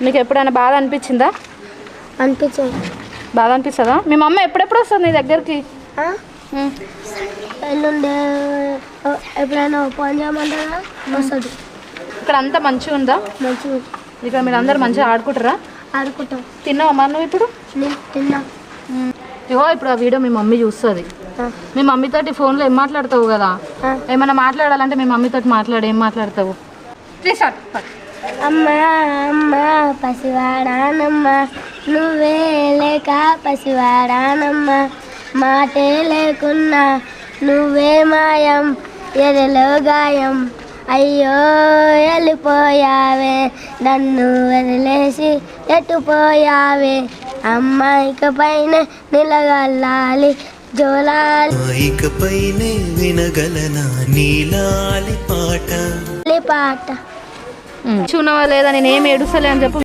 నీకు ఎప్పుడైనా బాధ అనిపించిందా? అనిపించింది. బాధ అనిపిస్తుందా? మీ మమ్మ ఎప్పుడెప్పుడు వస్తుంది నీ దగ్గరికి? ఎల్లుండే ఎప్పుడైనా ఫోన్ చేయమంటారా వస్తుంది. ఇక్కడ అంతా మంచిగా ఉందా? మంచిగా ఇక్కడ మీరు అందరు మంచిగా ఆడుకుంటారా? ఆడుకుంటాం. తిన్నావా మరి నువ్వు ఇప్పుడు? తిన్నా. ఇగో ఇప్పుడు ఆ వీడియో మీ మమ్మీ చూస్తుంది. మీ మమ్మీతోటి ఫోన్లో ఏం మాట్లాడతావు కదా, ఏమైనా మాట్లాడాలంటే మీ మమ్మీతోటి మాట్లాడు. ఏం మాట్లాడతావు? అమ్మ అమ్మ పసివాడానమ్మ, నువ్వే లేక పసివాడానమ్మ, మాటే లేకున్నా నువ్వే మాయం, ఎదలో గాయం, అయ్యో వెళ్ళిపోయావే, నన్ను వదిలేసి ఎట్టుపోయావే, అమ్మ ఇకపైన నిలగల్లాలి జోలాలి ఇకపైనే వినగలనా నీలాలి పాట చూనవా లేదా? నేను ఏం ఏడుస్తలే అని చెప్పు.